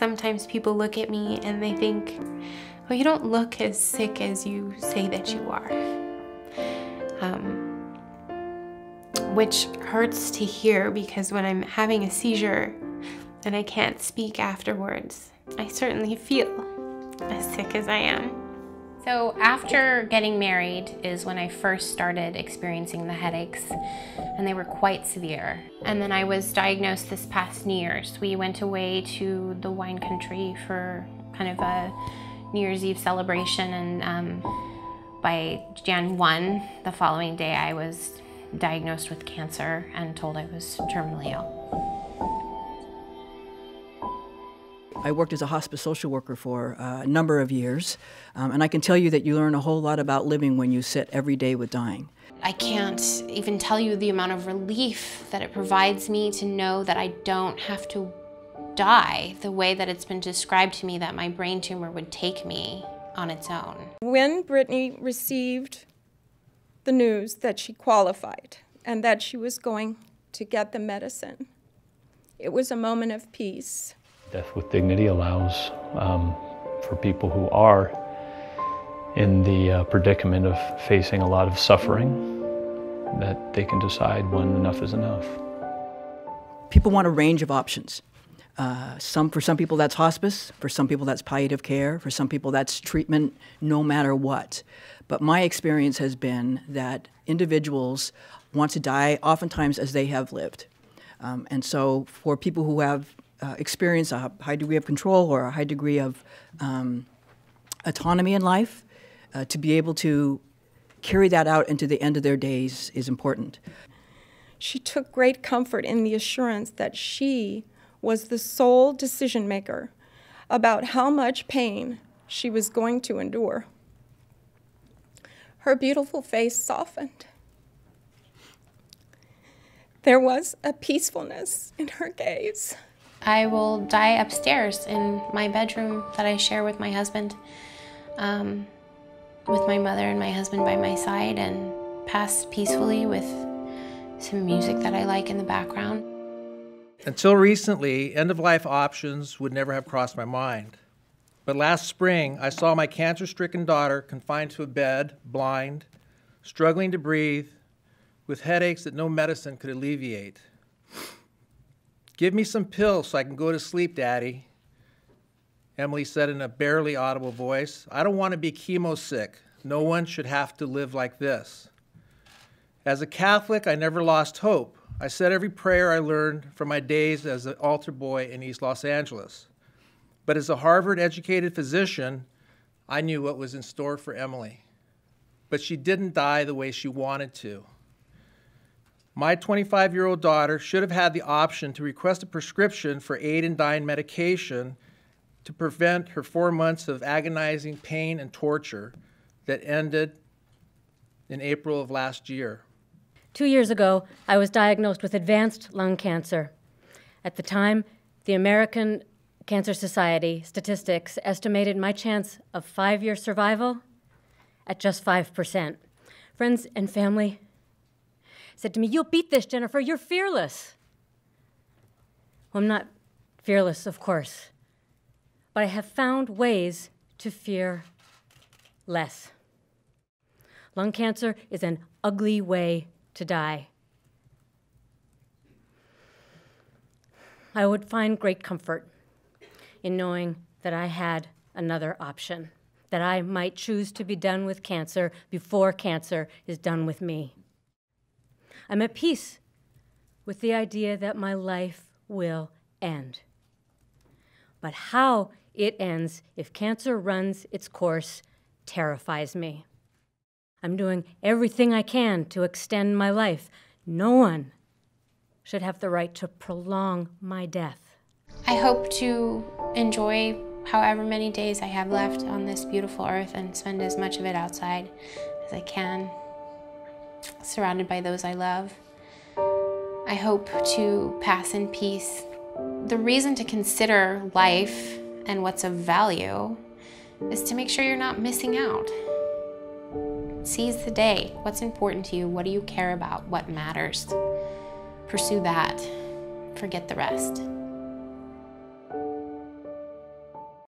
Sometimes people look at me and they think, well, you don't look as sick as you say that you are. Which hurts to hear, because when I'm having a seizure and I can't speak afterwards, I certainly feel as sick as I am. So after getting married is when I first started experiencing the headaches, and they were quite severe. And then I was diagnosed this past New Year's. We went away to the wine country for kind of a New Year's Eve celebration, and by Jan 1, the following day, I was diagnosed with cancer and told I was terminally ill. I worked as a hospice social worker for a number of years, and I can tell you that you learn a whole lot about living when you sit every day with dying. I can't even tell you the amount of relief that it provides me to know that I don't have to die the way that it's been described to me that my brain tumor would take me on its own. When Brittany received the news that she qualified and that she was going to get the medicine, it was a moment of peace. Death with Dignity allows for people who are in the predicament of facing a lot of suffering that they can decide when enough is enough. People want a range of options. For some people that's hospice, for some people that's palliative care, for some people that's treatment no matter what. But my experience has been that individuals want to die oftentimes as they have lived. And so for people who have experienced a high degree of control or a high degree of autonomy in life, to be able to carry that out into the end of their days is important. She took great comfort in the assurance that she was the sole decision maker about how much pain she was going to endure. Her beautiful face softened. There was a peacefulness in her gaze. I will die upstairs in my bedroom that I share with my husband, with my mother and my husband by my side, and pass peacefully with some music that I like in the background. Until recently, end-of-life options would never have crossed my mind. But last spring, I saw my cancer-stricken daughter confined to a bed, blind, struggling to breathe, with headaches that no medicine could alleviate. "Give me some pills so I can go to sleep, Daddy," Emily said in a barely audible voice. "I don't want to be chemo sick. No one should have to live like this." As a Catholic, I never lost hope. I said every prayer I learned from my days as an altar boy in East Los Angeles. But as a Harvard-educated physician, I knew what was in store for Emily. But she didn't die the way she wanted to. My 25-year-old daughter should have had the option to request a prescription for aid in dying medication to prevent her 4 months of agonizing pain and torture that ended in April of last year. 2 years ago, I was diagnosed with advanced lung cancer. At the time, the American Cancer Society statistics estimated my chance of 5-year survival at just 5%. Friends and family said to me, "You'll beat this, Jennifer, you're fearless." Well, I'm not fearless, of course, but I have found ways to fear less. Lung cancer is an ugly way to die. I would find great comfort in knowing that I had another option, that I might choose to be done with cancer before cancer is done with me. I'm at peace with the idea that my life will end. But how it ends if cancer runs its course terrifies me. I'm doing everything I can to extend my life. No one should have the right to prolong my death. I hope to enjoy however many days I have left on this beautiful earth and spend as much of it outside as I can, surrounded by those I love. I hope to pass in peace. The reason to consider life and what's of value is to make sure you're not missing out. Seize the day. What's important to you? What do you care about? What matters? Pursue that. Forget the rest.